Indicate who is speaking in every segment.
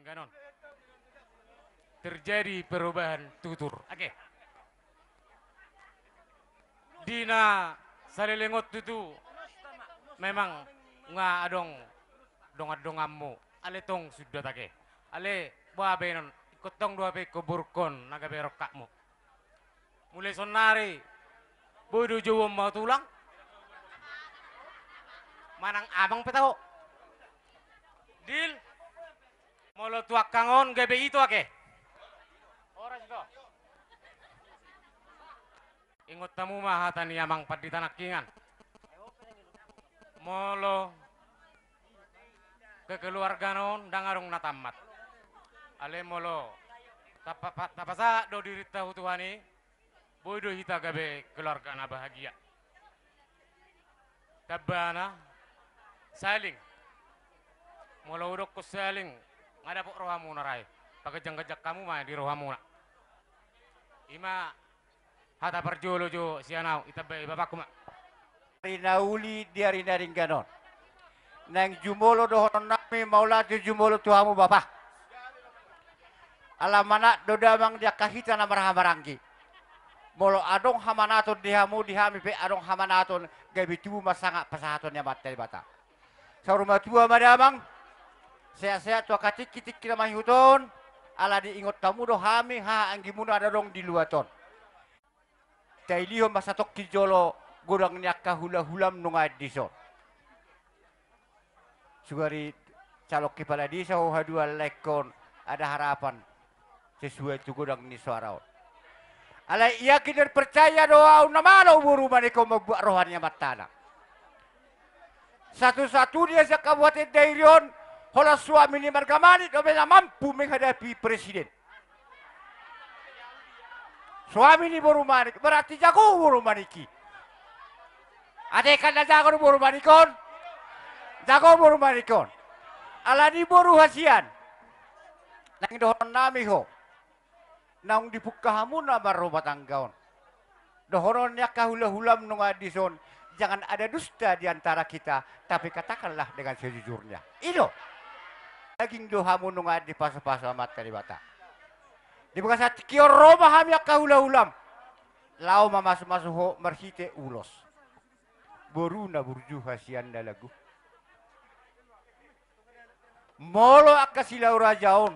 Speaker 1: Ganon. Terjadi perubahan tutur. Oke. Dina salilingot itu memang nga adong dongadongammu. Ale tong sudah take. Ale babe non ikut tong dua pe kuburkon naga berok kakmu. Mulai sonari bodo jowo mau tulang. Manang abang petao. Dil. Molo tuak kangon gabe itu ake. Ora sito. Ingot tamu mah hatani amang padi tanakingan. Molo kekeluarganon dangarong natamat. Ale molo tapasa do dirita hutuhani bodo hita gabe keluarga na bahagia. Tabana saling molo udok ko saling ngada po rohamu naray pagajang-gajak kamu mah di rohamu na ima hata perjolo jo sianaw itabay babakku ma
Speaker 2: rinauli dia rinaring ganon nang jumolo dohon nami maula jumolo tuamu bapak alamana dodamang dia kahita na marhamaranggi molo adong hamanaton dihamu dihami pe adong hamanaton gabi tu masanga pasahaton ya mata bata sa rumah tua madamang sehat-sehat tua kacik kitik kita mahiuton ala diingot kamu do hami ha anggi muna ada dong di luaton tailiho masatok kijolo godang nyaka hula-hulam nunga dison sugari calok kepala desa ho hadua lekon ada harapan sesuai tu godang ni suaraon ala yakin dan percaya doa namano buru maniko membuat rohannya matana satu-satunya sekabupaten Dairion hola suami ni margamani dobena mampu menghadapi presiden suami ni buru manik berarti jago buru maniki adekan na jago buru manikon jago buru manikon ala di buru hasian nang dohon nami ho nang dipukahamu na marobat anggaon dohonon ya kahula-hulam nung adison jangan ada dusta di antara kita tapi katakanlah dengan sejujurnya itu daging dohamu nung adi paso-paso amat kalibata di bekas kior roma ham ya kahula-hulam lau mamas-masu ho mersite ulos boru na burju hasian dalagu molo akka silau rajaon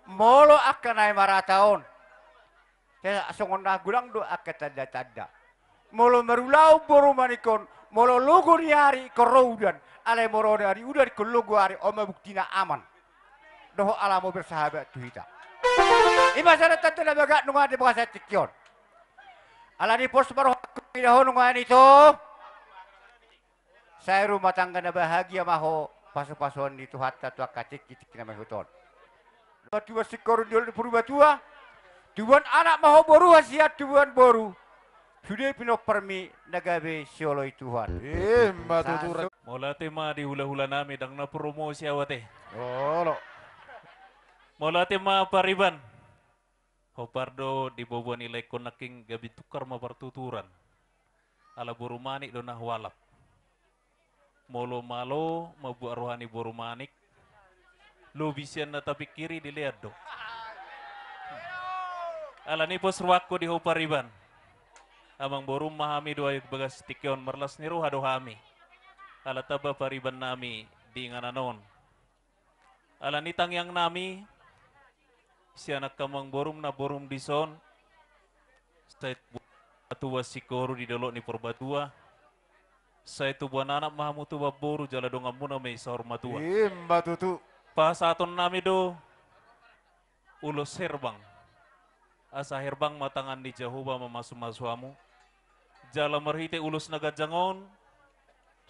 Speaker 2: molo akka naik marataon saya songon na gulang do akka tanda-tanda molo merulau boru manikon molo logo ni hari koroudan ale moro dari udah ke logo hari oma buktina aman doho alamo bersahabat tuhita ima sana tante na baga nunga de baka tikyon ala ni pos baru pinahon nunga itu saya rumah tangga na bahagia maho paso-pasoan itu hatta tua kacik kitik na mahuton dua sikor di purba tua tuan anak maho boru hasiat tuan boru sudah pinok permi nagabe siolo Tuhan.
Speaker 3: Matuturan. Mula tema di hula-hula nami dang na promosi awate.
Speaker 2: Oh,
Speaker 3: mula tema pariban. Hopardo di bobo nilai konaking gabi tukar mapartuturan. Ala boru manik do nahwalap. Molo malo mabuat rohani boru manik. Lo bisian na tapi kiri dilihat do. Ala ni pos ruakko di hopariban. Amang borum mahami doa bagas tikyon merlas niru hado hami. Ala taba pariban nami di ngananon. Ala nitang yang nami si anak kamang borum na borum dison. Sait batua sikoru di dolok ni porbatua. Saya tu buan anak mahamu tu boru jala dongam muna may sahur matua.
Speaker 2: Matutu.
Speaker 3: Pasaton nami do ulos herbang. Asa herbang matangan di Jehovah mamasu-masuamu. Jala merhite ulus nagajangon,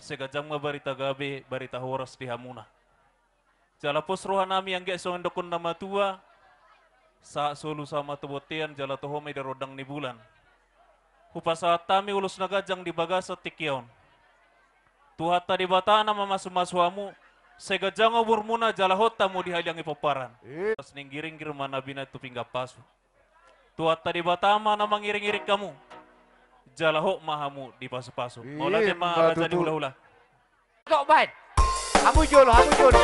Speaker 3: segajang mabarita gabe, barita horas di hamuna. Jala pos roha nami yang gesong dokon nama tua, sa solu sama tebotian jala tohome di rodang ni bulan. Hupasa tami ulus nagajang di bagasa tikyon. Tuhata di batana mamasu-masuamu, segajang obur muna jala hotamu di haliang ipoparan. Pas ninggiring-giring manabina tu pinggap pasu. Tuhata di batama na mangiring-iring kamu. Jalahok mahamu di pasu-pasu. Mola tema raja di hula-hula.
Speaker 2: Tok baik. Hamu jolo, hamu jolo.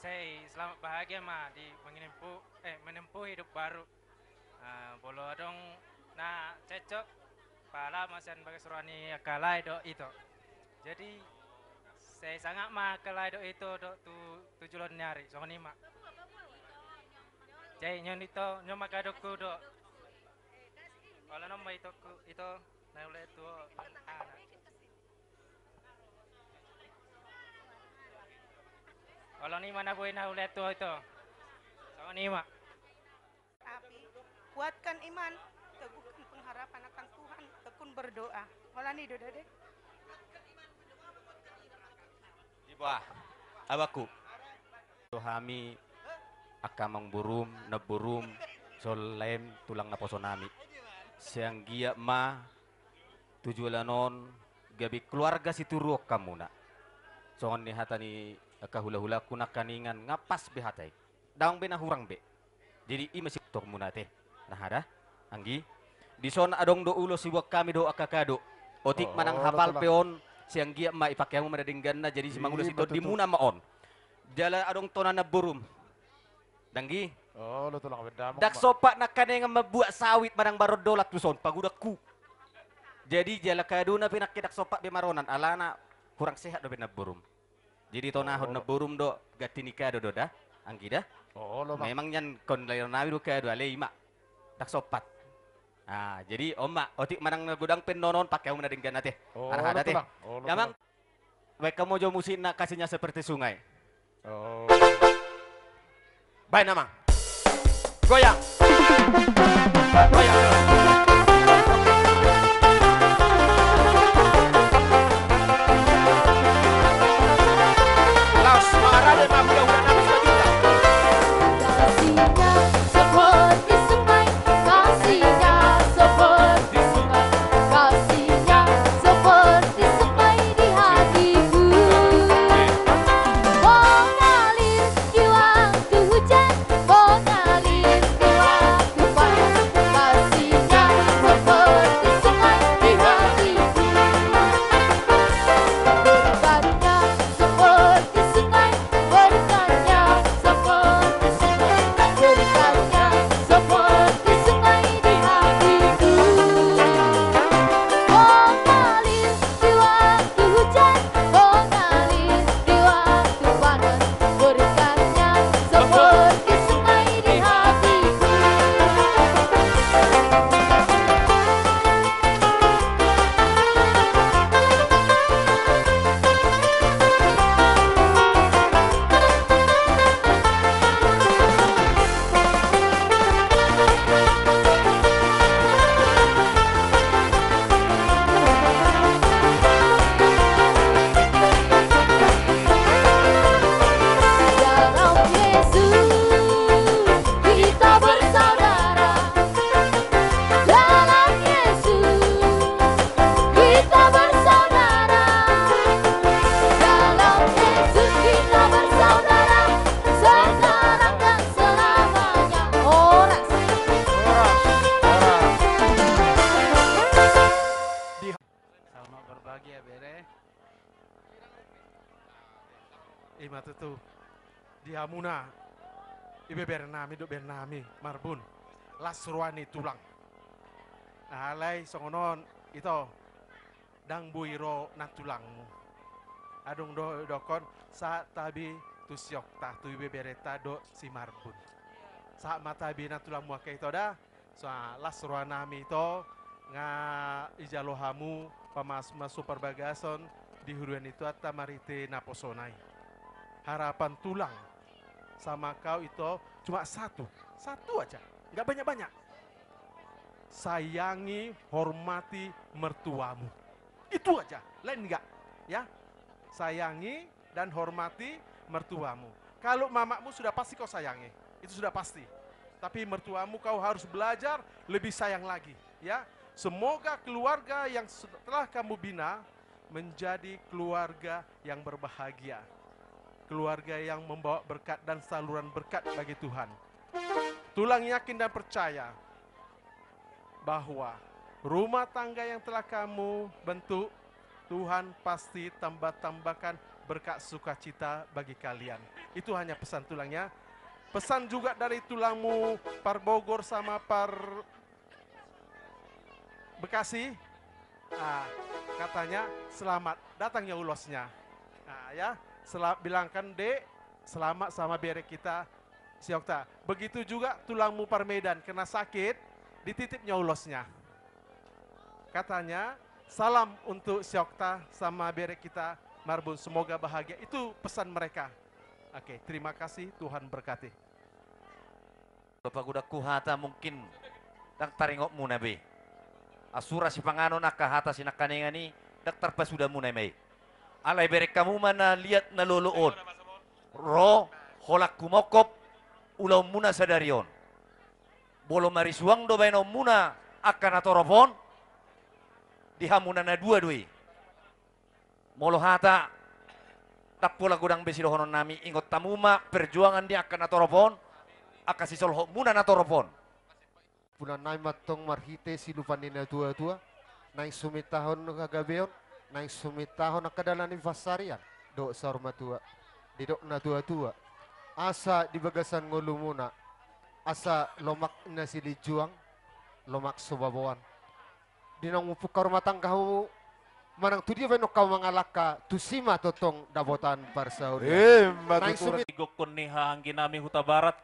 Speaker 4: Saya selamat bahagia mah di menempuh hidup baru. Bolo dong na cecok pala masan bagai surani kalai do itu. Jadi saya sangat mah kalai do itu do tujuan nyari soalnya mah. Jadi nyon itu nyon makadoku do. Kalau nomor itu na ulai tu Kalau ni mana boleh na ulai tu itu. Soalnya mah.
Speaker 5: Api, kuatkan iman, teguhkan pengharapan akan Tuhan, tekun berdoa. Walani do dede.
Speaker 2: Di bawah, abaku. Tuhami akamang burum, naburum, solem, tulang na posonami. Siang gia ma, tujuanon, gabi keluarga si turuk kamu na. Soalnya ni hata ni kahula-hula kuna kaningan ngapas behatai. Daang be na hurang be. Jadi i masih tok muna teh. Nah ada, anggi. Di son adong do ulo siwak kami do akakado. Otik manang hafal peon siang gia ma ipakai mo madadinggan na jadi si mangulo si di muna maon. Jala adong tona na burum. Danggi.
Speaker 6: Oh, lo tulang benda.
Speaker 2: Dak sopak na kaneng mabuak sawit manang barodolat tuson pagudak ku. Jadi jala kaduna pinakidak sopak be maronan alana kurang sehat do be na burum. Jadi tonahon na burum do gatinika do dah. Anggi dah.
Speaker 6: Oh, lo mak.
Speaker 2: Memang yan kon layon nawi do kaya do alay ima. Tak sopat. Ah, jadi oma otik manang nagudang penonon pakai mo na dinggan nate.
Speaker 6: Oh,
Speaker 2: Arah
Speaker 6: lo
Speaker 2: date.
Speaker 6: tulang. Oh, lo
Speaker 2: Gamang wek kamu jo musin na kasihnya seperti sungai.
Speaker 6: tulang. Oh.
Speaker 7: Baik namang. Goyang. Goyang. Laos marah dan mudah-mudahan habis sejuta.
Speaker 8: Kasihnya seperti sungai, kasihnya seperti sungai, kasihnya seperti sungai di hatiku. Mengalir di waktu hujan, mengalir di waktu panas, kasihnya seperti sungai di hatiku. Berkatnya seperti sungai, berkatnya seperti sungai, berkatnya seperti sungai di hatiku. Mengalir di waktu hujan, mengalir di waktu panas, berkatnya seperti sungai di hatiku. Dalam Yesus kita bersaudara. Dalam Yesus kita bersaudara. Dalam Yesus kita bersaudara. Sekarang dan selamanya. Oras.
Speaker 4: Sama berbahagia bere.
Speaker 6: Ima tutu. Di Hamuna. Ibe bernami do bernami marbun. Lasruani tulang. Alay songonon ito. Dang buiro na tulangmu. Adong do dokon sa tabi tusyok ta tu ibe bereta do si marbun. Sa matabi na tulang muaka ito da. So lasruanami ito nga ijalohamu pamas super bagason di huruan itu atta marite naposonai. Harapan tulang sama kau itu cuma satu aja, nggak banyak-banyak. Sayangi, hormati mertuamu, itu aja, lain enggak, ya. Sayangi dan hormati mertuamu. Kalau mamamu sudah pasti kau sayangi, itu sudah pasti. Tapi mertuamu kau harus belajar lebih sayang lagi, ya. Semoga keluarga yang setelah kamu bina menjadi keluarga yang berbahagia. Keluarga yang membawa berkat dan saluran berkat bagi Tuhan. Tulang yakin dan percaya bahwa rumah tangga yang telah kamu bentuk, Tuhan pasti tambah-tambahkan berkat sukacita bagi kalian. Itu hanya pesan tulangnya. Pesan juga dari tulangmu Par Bogor sama Par Bekasi. Katanya selamat datangnya ulosnya. Ya, bilangkan Dek, selamat sama bere kita Siokta. Begitu juga tulangmu Par Medan kena sakit, dititipnya ulosnya. Katanya salam untuk Siokta sama bere kita Marbun, semoga bahagia. Itu pesan mereka. Oke, terima kasih, Tuhan berkati.
Speaker 7: Bapak kuda kuhata mungkin dak taringok muna be. Asura si pangano nakahata si nakanengani dak tarpa sudah muna may. Alay berek kamu mana lihat na lolood. Ro holak kumokop ulaw muna sa darion. Bolo marisuang do bayno muna akan atorofon. Dihamuna na dua-dui. Molo hata tak pula gudang besi dohonon nami ingot tamuma perjuangan dia akan atorofon. Akasi solho muna natorofon.
Speaker 9: Punan nai matong marhite si lupanina tua-tua. Nai sumitahon kagabeon. Nai sumitahon akadalan invasarian. Do sarma tua. Didok na tua-tua. Asa di bagasan ngulu muna. Asa lomak na sili juang. Lomak subabawan. Dinang mupukar matang kahu. Manang tu dia veno kau mangalaka. Tusima totong dabotan parsauri. Nai sumit.
Speaker 3: Igokon ni hahanggi nami huta barat.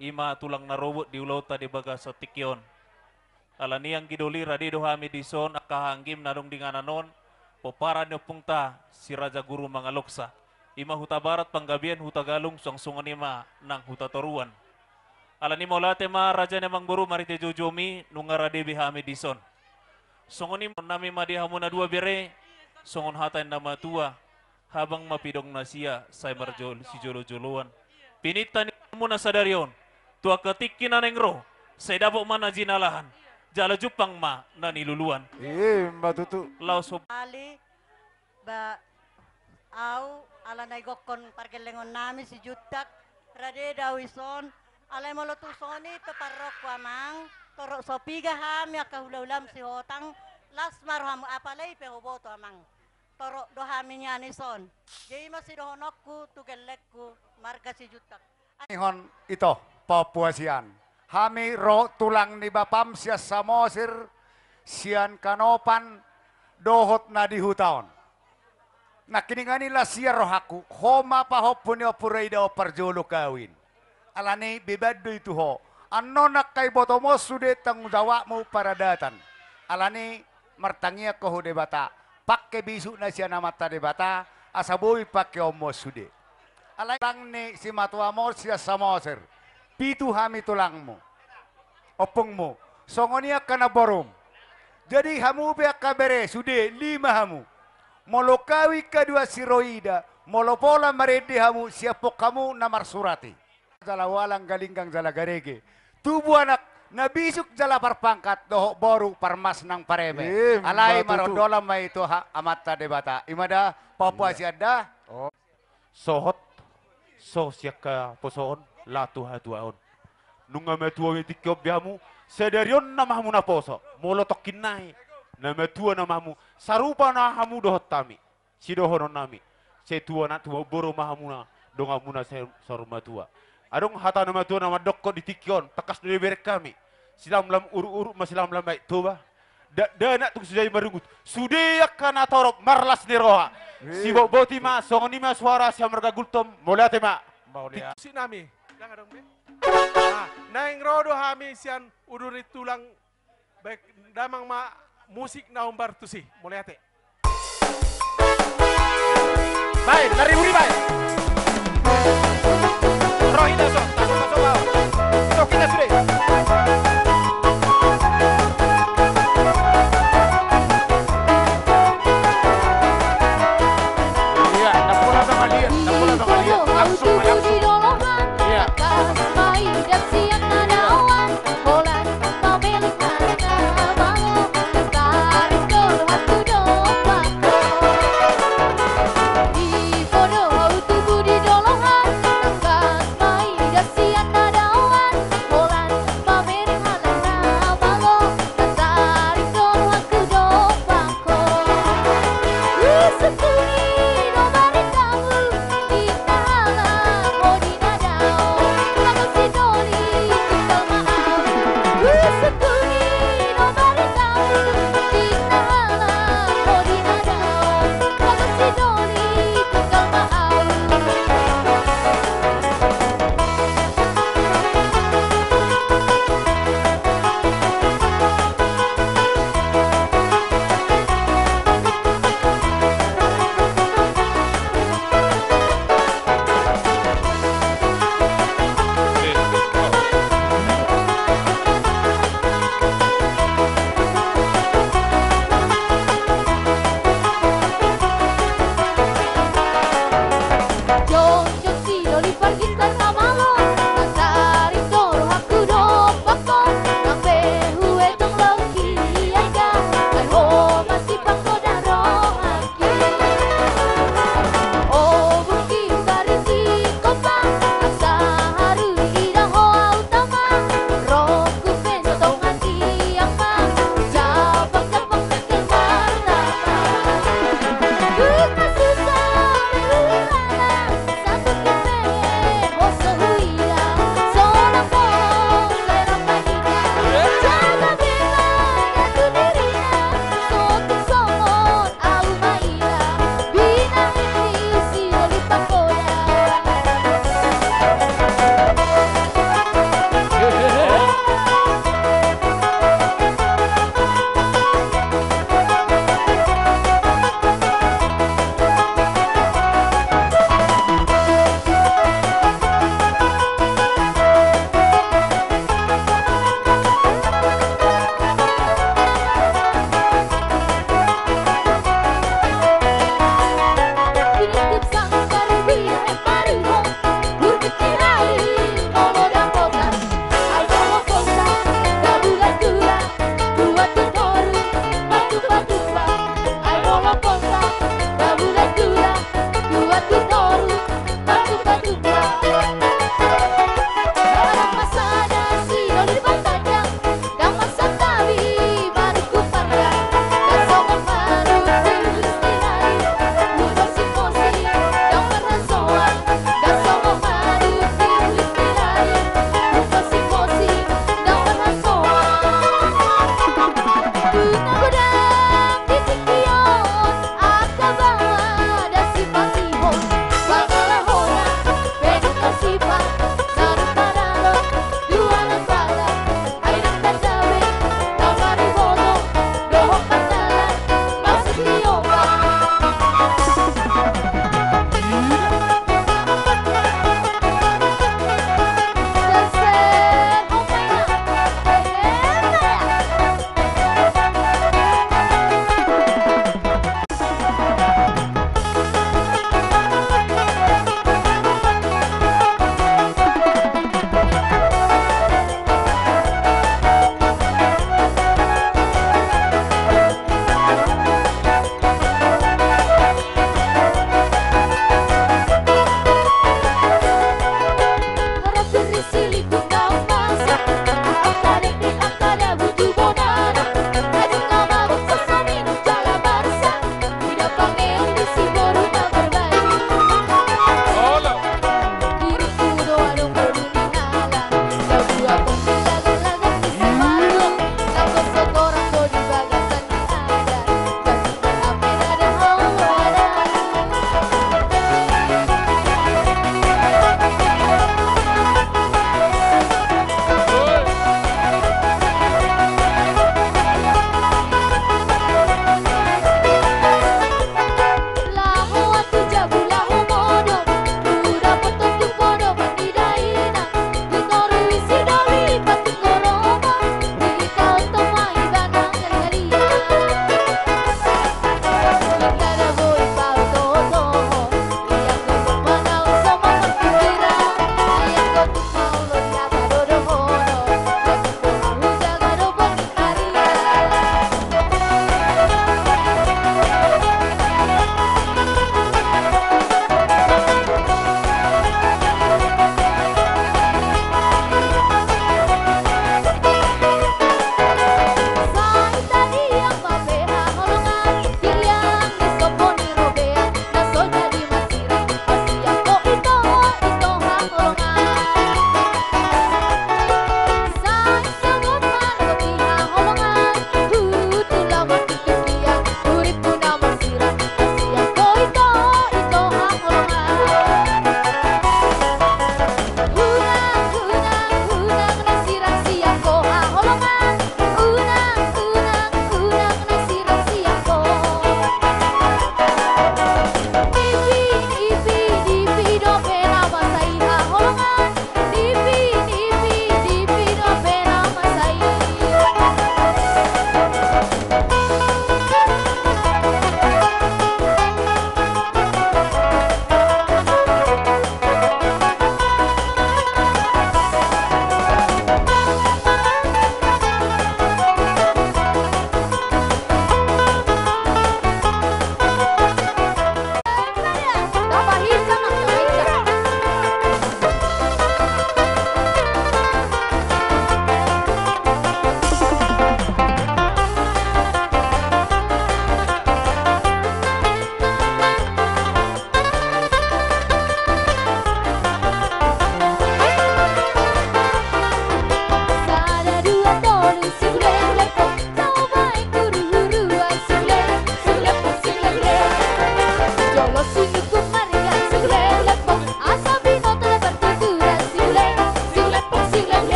Speaker 3: Ima tulang narobot di ulauta di baga sa tikyon. Alaniyang gidoli radi dohami di son akahanggim nadong dingananon. Popara nyo pungta si Raja Guru Mangaloksa. Ima huta barat panggabian huta galung song-songon ima nang huta toruan. Alani maulate ma Raja Nemang Guru marite jojomi nungaradi bihami di son. Songon ima nami madihamu na dua bere. Songon hatan nama tua. Habang mapidong na siya say marjol si jolo-joloan. Pinitan mo na sa daryon. Tua ketikin na nengro, saya dapat mana jinalahan, jala jupang ma na niluluan.
Speaker 2: Mbak Tutu.
Speaker 3: Lau sob.
Speaker 10: Ali, ba, au, ala naigokon pargelengon nami si Jutak, rade dawison, alay molotusoni to parok wamang, torok sopiga ham ya kahulaulam si hotang, las marham apalay pehoboto amang. Torok dohami nyanison. Jadi masih dohonokku tugelekku marga si Jutak.
Speaker 2: Ihon ito, Papua sian. Hami ro tulang ni bapam siya samosir, sian kanopan, dohot na di hutaon. Nakininganila siya rohaku, homa pa hopun yo puray daw parjolo kawin. Alani bibado ito ho. Ano nakay boto mo sude tang dawa mo para datan. Alani martangiya ko ho de bata. Pakke bisu na siya na mata de bata, asaboy pakke omo sude. Alay lang ni si matua mo siya samosir. Pitu hami tulang mo. Opong mo. Songonia ka na borom. Jadi hamu be kabere sude 5 hamu. Molokawi kadua siroida. Molopola marede hamu siapok kamu na marsurati. Jalawalang galinggang jalagarege. Tubu anak nabisuk jala parpangkat doho boru parmas nang pareme. Alay marodola may ito amata debata. Imada Papua siada.
Speaker 11: Sohot. So siya ka posoon. Latu hatuaon. Nunga metua witikyo biamu. Sedarion namahamu na poso. Molotok kinai. Na metua namahamu. Sarupa na hamu dohot tami. Si dohonon nami. Setua na tua boro mahamu na. Dongamu na saruma tua. Adong hata nama tua nama dokko di tikyon. Takas dari berek kami. Silam lam uru-uru masilam lam baik. Tuba. Da nak tung sudai marungut. Sudai akan atorop marlas ni roha. Si boti ma. Songoni ma suara siya marga gultom. Moliate ma.
Speaker 6: Si nami. Jangan dong, Be. Naing rodo hami sian uduri tulang baik damang ma musik naum bartusi. Mulai ate.
Speaker 7: Baik, lari buri baik. Rohina so, tak so bau. Itu kita sudah.
Speaker 2: Iya, tak pula sama lihat, tak pula sama lihat. Langsung, langsung. Iya.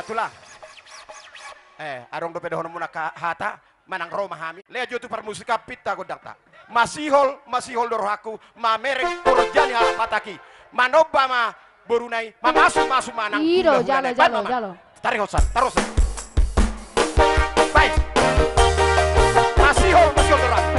Speaker 12: Atulah. Arong do pedahon muna ka hata manang Roma hami. Lea jo tu par musika pitta godang ta. Masihol dorohaku mamereng korjani hataki. Manoba ma borunai masuk manang.
Speaker 8: Iro, jalo.
Speaker 12: Tarik hosan, terus. Baik. Masihol dorohaku.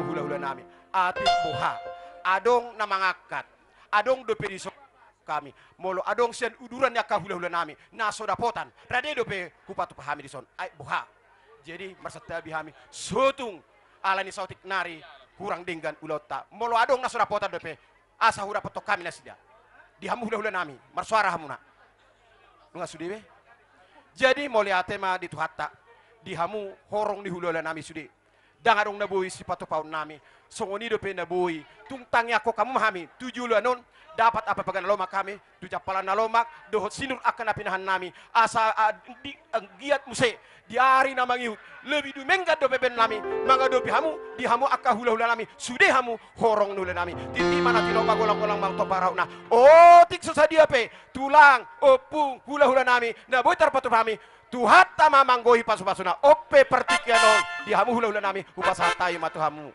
Speaker 12: hamu hula-hula nami. Ati buha. Adong na mangakat. Adong dope di kami. Molo adong sen uduran ya hula-hula nami. Na sodapotan. Rade dope hupatu pahami di son. Ay buha. Jadi marsatabi hami. Sotung alani sautik nari. Hurang dinggan ulota. Molo adong na sodapotan dope. Asa hura potok kami na sida. Di hamu hula-hula nami. Marsuara hamuna. Nunga sudibe. Jadi moliate ma dituhatta. Di hamu horong di hula-hula nami sudi. Dangarong nabuhi si patupaw nami. Songonido pe nabuhi. Tungtangi ako kamu mahami. Tujulan nun. Dapat apa bagan lomak kami. Tujapalan na lomak. Dohot sinur akan napinahan nami. Asa di giat muse. Diari na mangihut. Lebih du menggat dope ben nami. Mangga dope hamu. Di hamu akka hula-hula nami. Sude hamu horong nula nami. Titi mana tino magolang-golang mang toparau na. Oh tik susah dia pe. Tulang. Opung hula-hula nami. Nabuhi tarpatu kami. Tuhat tama manggohi pasu-pasuna ope pertikianon di hamu hula-hula nami upasa tayo matu hamu.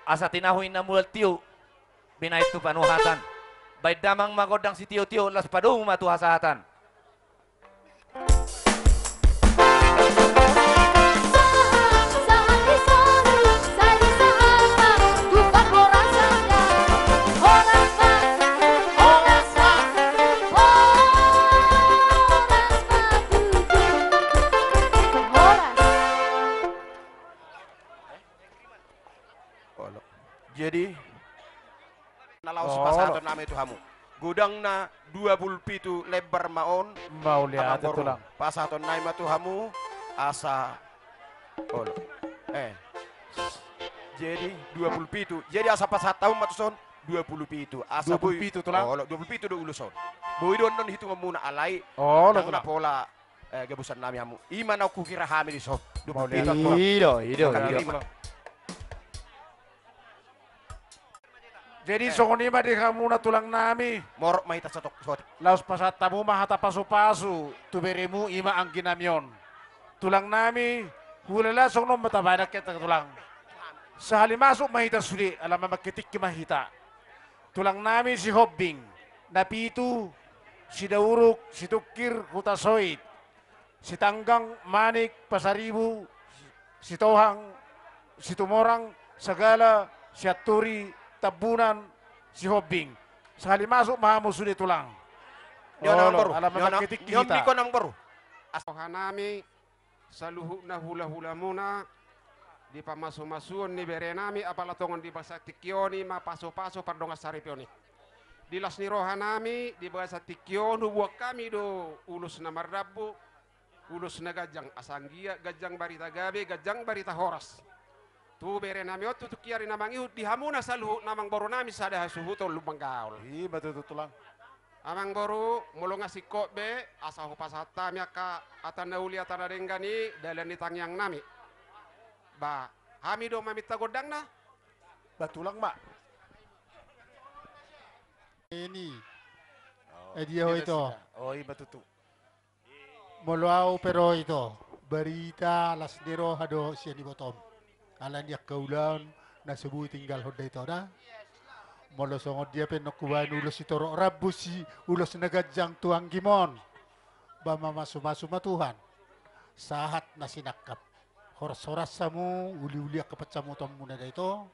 Speaker 7: Asa tinahuin na mulal tiyo, binait tu panuhatan. Baik damang magodang si tiyo-tiyo las padung matu hasatan.
Speaker 12: Jadi nalau si pasaton nama itu hamu. Gudang na 27 lebar maon.
Speaker 2: Mau lihat itu lang.
Speaker 12: Pasaton nama itu hamu asa. Jadi 27. Jadi asa pasat tahun matuson 27. Asa
Speaker 2: 27 tulang.
Speaker 12: 27 do uluson. Boy don hitung muna alai. Na pola gabusan nami hamu. Ima na kukira hamil iso. 27 tulang.
Speaker 2: Ido. Jadi songonima di kamu na tulang nami.
Speaker 12: Morok mahita satok sot.
Speaker 2: Laos pasat tamu mahata pasu-pasu. Tuberimu ima ang ginamyon. Tulang nami. Hulala song matabanak kita tulang. Sa halimasok mahita suli. Alam makitik mahita. Tulang nami si Hobbing. Napitu. Si Dauruk. Si Tukir. Hutasoid. Si Tanggang. Manik. Pasaribu. Si Tohang. Si Tumorang. Sagala. Si Aturi. Tabunan si Hobbing. Sekali masuk mahamu sudah tulang.
Speaker 12: Alam makitik kita. Yon ko nang baru.
Speaker 13: Hanami saluhu na hula-hula muna di pamaso-masuon ni berenami apalatongon di basa tikioni mapaso-paso pardonga saripioni. Di las ni rohanami di basa tikion hubuak kami do ulus na mardabu ulus na gajang asanggia gajang barita gabe gajang barita horas. Tu bere nami otu tu kiari namang ihut di hamuna saluhu namang boru nami sada suhuto lubang gaul.
Speaker 2: Iya betul tulang.
Speaker 13: Amang boru mulu ngasih kok be asa hupasata miaka atana uli atana denggani dalan di tangyang nami. Ba hami do mamita godang na.
Speaker 2: Batulang mak.
Speaker 9: Ini. Dia ito.
Speaker 2: Oh iya betul.
Speaker 9: Muluau pero ito. Berita las diro hado siya ni botom. Alan yak kaulan na subuhi tinggal hoday ito na. Molo songod dia penokuan ulos ito rabu si ulos nagajang tuang gimon. Ba mamasuma Tuhan. Sahat na sinakap. Horas-horas sa mo, uli-uli kapat sa mo muna na ito.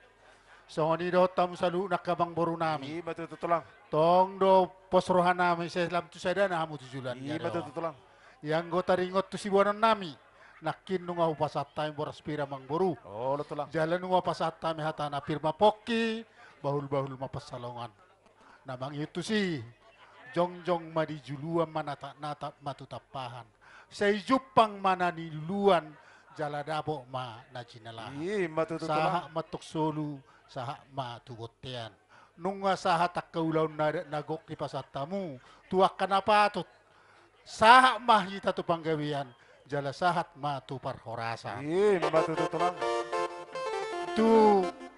Speaker 9: Songod ito tam salu nakabang boru nami.
Speaker 2: Iya betul tulang.
Speaker 9: Tong do posrohan namin sa Islam tu sada na hamu tujulan.
Speaker 2: Iya betul tulang.
Speaker 9: Yang go taringot tu si buwanan nami. Nakin nunga upasat tayo boras pira mang boru.
Speaker 2: Oh, betul lang.
Speaker 9: Jalan nunga upasat tayo hatana pirma poki, bahul-bahul mapasalongan. Namang itu si jongjong madijuluan manata-nata matutapahan. Sa ijupang mananiluluan jaladabo ma najinala.
Speaker 2: Iya, matututulang.
Speaker 9: Saha matuk solu, saha matugotean. Nunga saha takkaulaw nagok ni pasatamu, tuwak ka na patot. Saha mahita tu panggawian. Jala sahat matu parhorasa.
Speaker 2: Iya, matututulang.
Speaker 9: Tu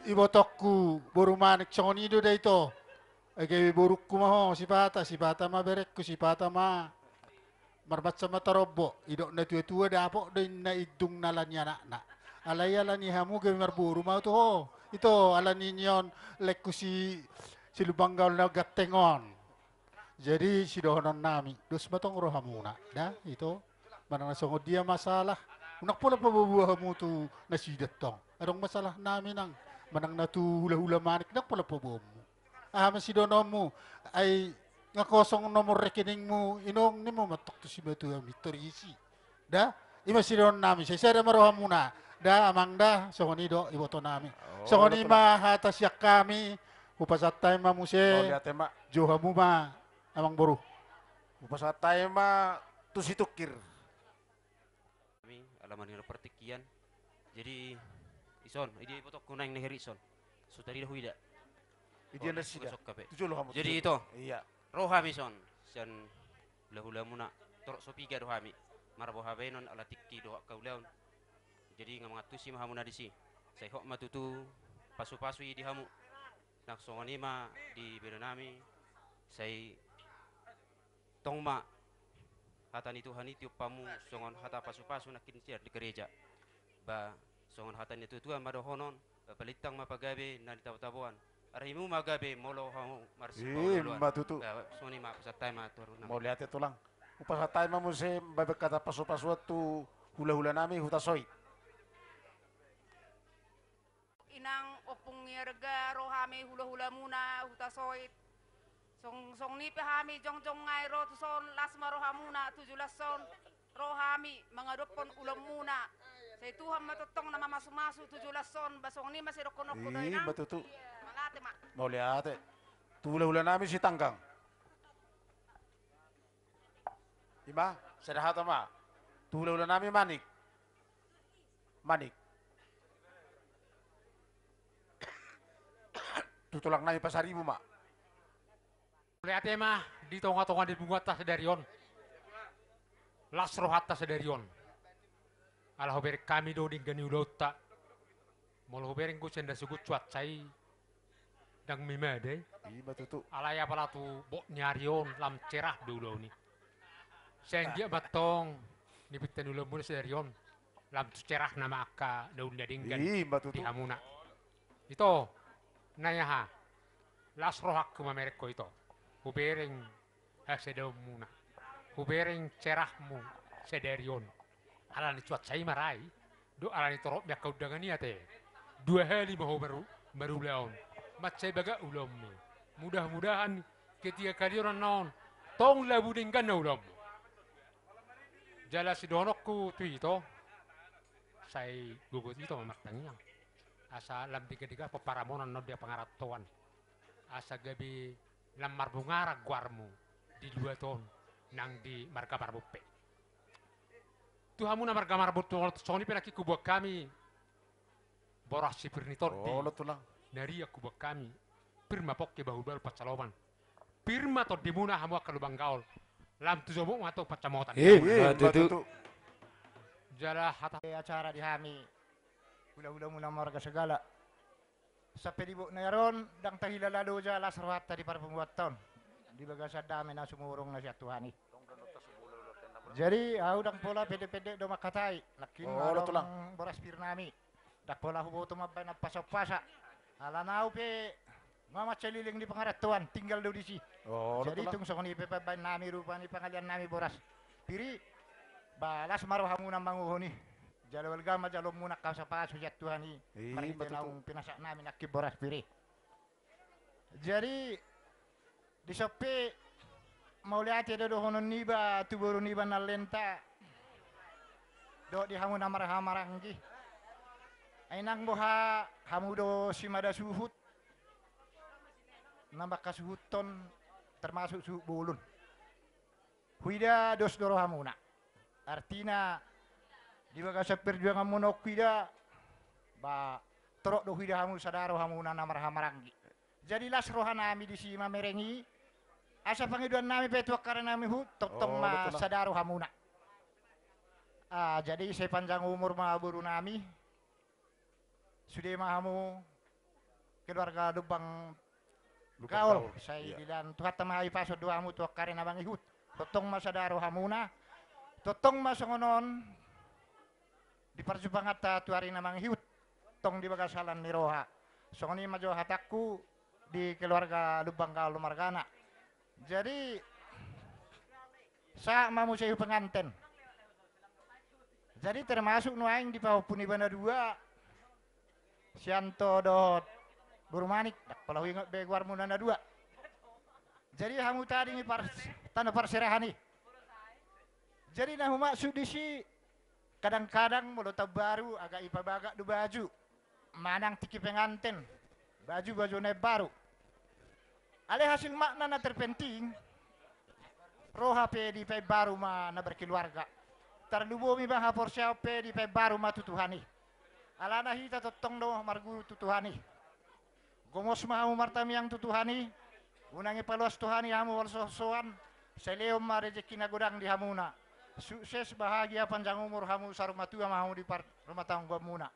Speaker 9: ibotokku boru manik chonido da ito. Agay burukku maho si bata maberek ko si bata ma. Marbat sa matarobo, idok na tuwa-tuwa dapo din na idung nalanya na. Alay-ala ni hamu gawin marburu ma ito ho. Ito, ala ninyon, like ko si lubanggaw na gatengon. Jadi si dohonon nami, dos matong roha muna. Da, ito. Manang nasongod dia masalah. Unak pula pababuha mo to nasidat tong.
Speaker 14: Adong masalah namin ang manang natu hula-hula manik nak pala po mo. Masih dono mo ay nga kosong nomor rekening mo inong ni mo matok to si batu ang mitorisi. Da, ima si don namin saya ada maroha muna. Da amang da so do iboto namin. So ni mahatas yak kami upasatay mamuse.
Speaker 12: Lihat ma.
Speaker 14: Joha mo ma amang boru.
Speaker 12: Upasatay ma tusitukir.
Speaker 15: Kami alaman nila pertikian. Jadi ison, ini foto kunang nih ison. Sutari dah huida.
Speaker 12: Idian dah sida. Tujuh lo kamu.
Speaker 15: Jadi itu.
Speaker 12: Iya.
Speaker 15: Rohami son. Sian lahula muna. Torok sopiga rohami. Marabo habenon ala tikki doa kaulaun. Jadi ngamangatusi mahamuna di si. Saya hok matutu pasu-pasu di hamu. Nak songonima di berenami. Saya tongma hatan itu hani tiup pamu songon hata pasu-pasu nakin siar di gereja. Ba songon hatan itu tuan madohonon balitang mapagabe na ditaw-tabuan. Arimu magabe molo hamu marsi
Speaker 12: matutu.
Speaker 15: Soni ma pasatay ma turun.
Speaker 12: Mau lihat itu lang. Upasatay ma muse babek kata pasu-pasu tu hula-hula nami hutasoy.
Speaker 16: Inang opung yerga rohame hula-hula muna hutasoy. Song ni pehami jong ngai ro son las marohamuna 17 son rohami mangadopon ulam muna. Saya Tuhan matutong na mamasu-masu 17 son basong ni masih rokon-rokon na ina.
Speaker 12: Matutu.
Speaker 16: Malate ma.
Speaker 12: Mau lihat hula-hula nami si tanggang. Ima, sedahat ma. Hula-hula nami manik. Manik. Tutulak nami pasarimu ma.
Speaker 1: Lihat ya mah di tonga-tonga di bunga tas sedarion. Lasro hatta sedarion. Alah hober kami do dinggani ulota. Molo hobereng gu senda sugut cuat cai dang mimade.
Speaker 12: Iya tutu.
Speaker 1: Alaya pala tu bok nyarion lam cerah dulu ni. Sendia batong nipiten ulo mun sedarion. Lam tu cerah nama aka daun dinggan.
Speaker 12: Iya tutu.
Speaker 1: Di hamuna. Ito naya ha. Lasro hakku mamereko ito. Hubereng hasedaw muna. Hubereng cerahmu sedarion. Alani cuat saya marai. Do alani torok biak kau dengan niat eh. 2 hari mau baru laon. Mat saya baga ulom ni. Mudah-mudahan ketika kalian naon tong labu dengan ulom. Jala si donokku tu itu. Saya gugut itu mamatangnya. Asa lam tiga-tiga peparamonan no dia pengaratuan. Asa gabi lamar bungara guarmu di 2 ton nang di marga barbupe. Tuhamu na marga marbut soni pelaki kubuak kami boras si pirnitor di.
Speaker 12: Oh, lo tulang.
Speaker 1: Nari aku buat kami pirma pokke bahubal pacaloman. Pirma to dimuna hamu akan lubang gaul. Lam tu zomu atau pacamotan.
Speaker 12: Tutu.
Speaker 1: Jala hata
Speaker 17: acara di hami. Hula-hula muna marga segala. Sa pedibok na yaron, dang tahilalado dyan alas rohata di para pembuat tahun. Di baga sa dami na sumurong na siya Tuhani. Jadi, dang pola pede-pede do makatay. Lakin marong boras pirnami. Dak pola hubo tumabay na pasok-pasa. Alanaw pe, mamachaliling di pangaratuan, tinggal do di si. Jadi, itong sa kuni pepabay nami rupa ni pangalian nami boras. Piri, balas marohamu na manguhuni. Jalawal gama jalom muna kau sa paso siya Tuhani. Marita na ang pinasak namin akiboras piri. Jadi, di sopi, mauliati do honon niba, tuburo niba na lenta. Do di hamu na marahamarangi. Ay nang buha, hamu do si mada suhut. Nambak kasuhuton, termasuk suhut bulun. Huida dos doro hamuna. Artina, di baga sa perjuangan mo no kuida ba torok do huida hamu sadaro hamu na marahamarangi. Jadi las rohan nami di si mamerengi asa pangiduan nami petuak karena nami hut totong ma sadaro hamuna. Jadi sepanjang umur ma buru nami sudah mahamu keluarga Lubang gaul saya bilang tuhat tamai paso dua hamu tuak karena bang ihut totong ma sadaro hamuna totong ma songonon di perjuangan tuari namang hiut tong di bagasalan ni roha songoni majo hataku di keluarga Lubang Gaul Margana. Jadi sa mamu saya penganten. Jadi termasuk nuaing di Papua Banda 2 Sianto dot Burmanik kalau ingat begwar munana dua. Jadi hamu tadi ini tanda perserahan nih. Jadi nah maksud di si kadang-kadang mulut baru agak ipabaga du baju. Manang tiki pengantin baju baru. Ale hasil makna na terpenting roha pe di pe baru ma na berkeluarga. Tardubomi bang hapor siapa di pe baru ma tutuhani. Alana hita totong do margu tutuhani. Gomos mahamu martami yang tutuhani. Unangi paluas tuhani hamu wal sosoan. Seleom ma rezeki na godang di hamuna. Sukses bahagia panjang umur hamu sarumatua mahamu di rumah tangga muna.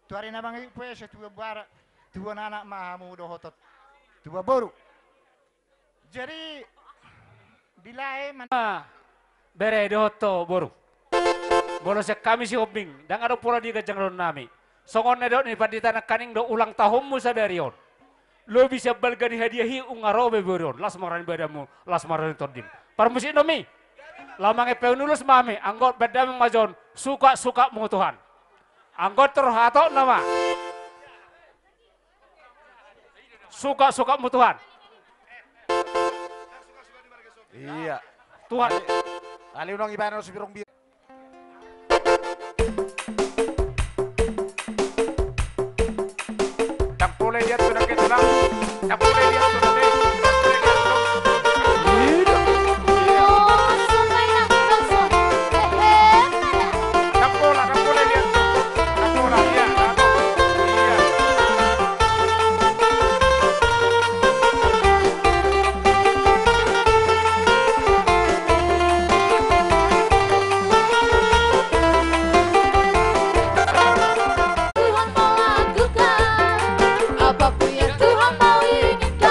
Speaker 17: Tuari na bang ipu setua bara tua anak mahamu dohotot. Tua boru. Jadi dilai
Speaker 18: bere dohoto boru. Bolo se kami si obing dan ada pula di gajang ron nami. Songon na do ni pandita na kaning do ulang tahunmu sa darion. Lo bisa balgani hadiahi ungarobe berion. Las marani badamu, las marani todin. Parmusi nomi. Lamang peunulus mami, anggot bedam majon, suka mu Tuhan. Anggot terhato nama. Suka mu Tuhan.
Speaker 12: Iya.
Speaker 18: Tuhan.
Speaker 12: Ali unang ibanan sa birong bir. Tampole dia tu nak ketulang. Tampole dia tu nak.
Speaker 8: Tuhan mau lakukan apapun yang Tuhan mau inginkan.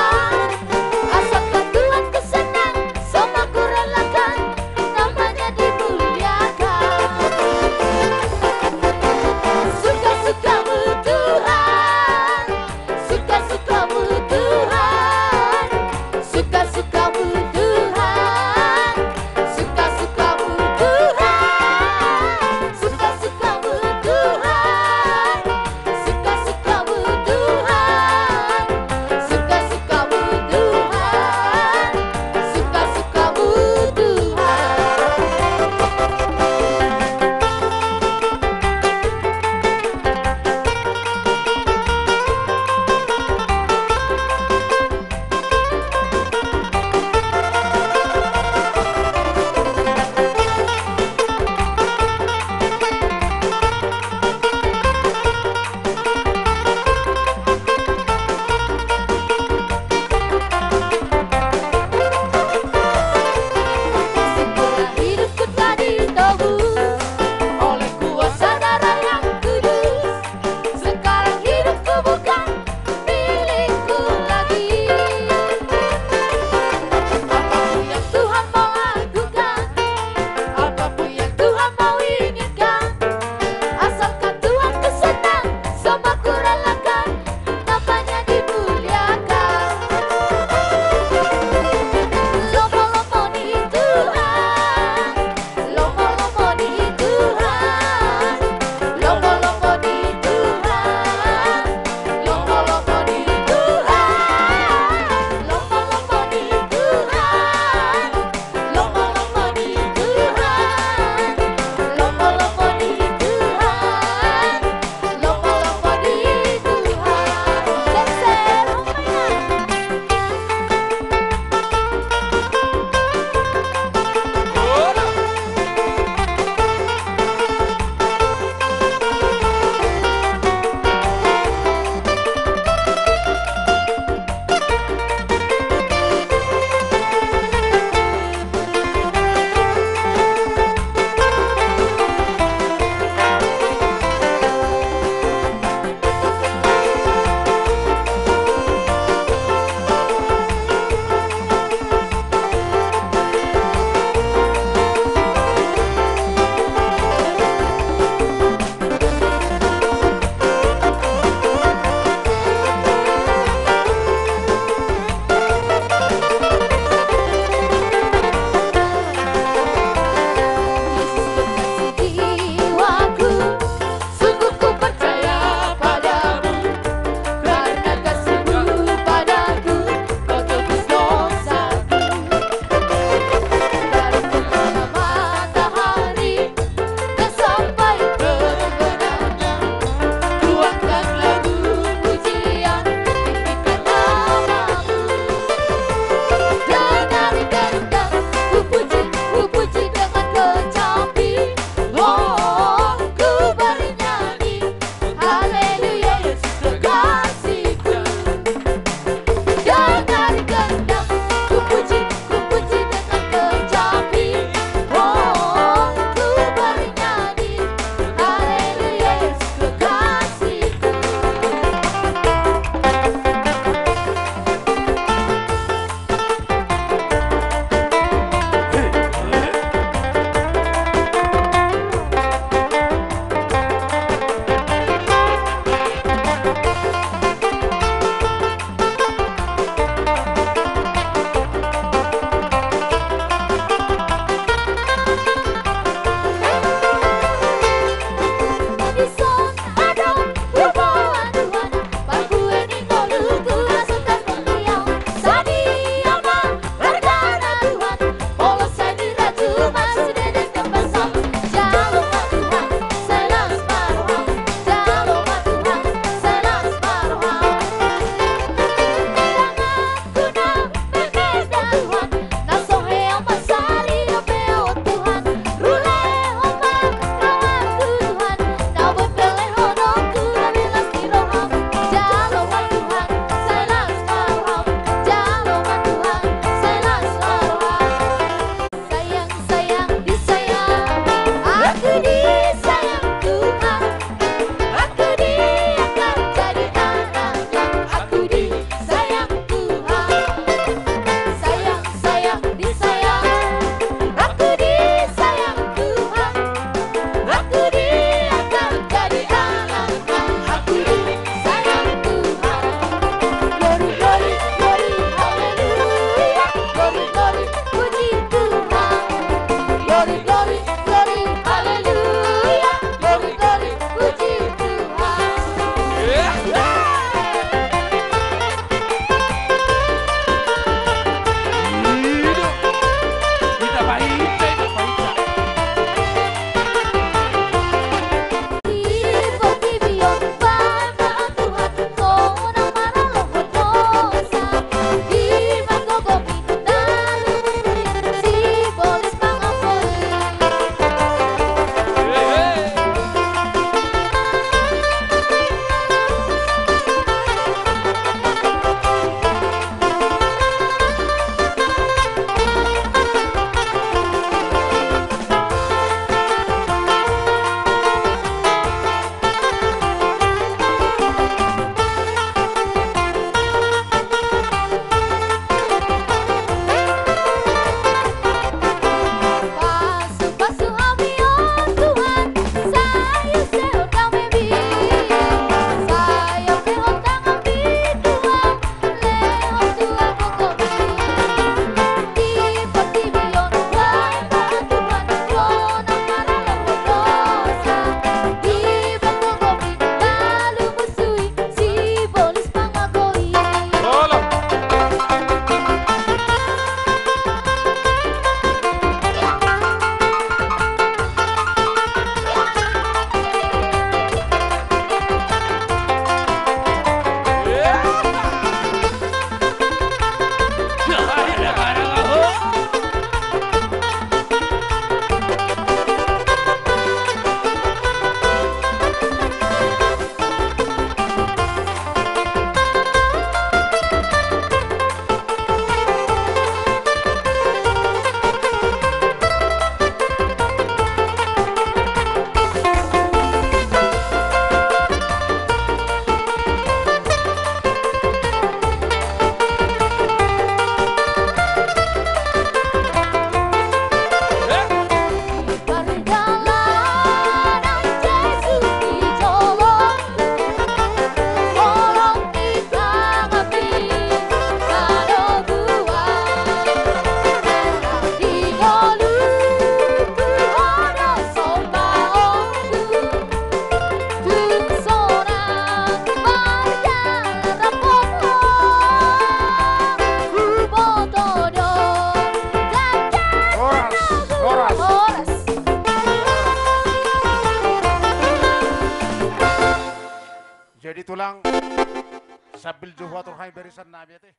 Speaker 2: sabil juhwa turhai barisan nabi ate.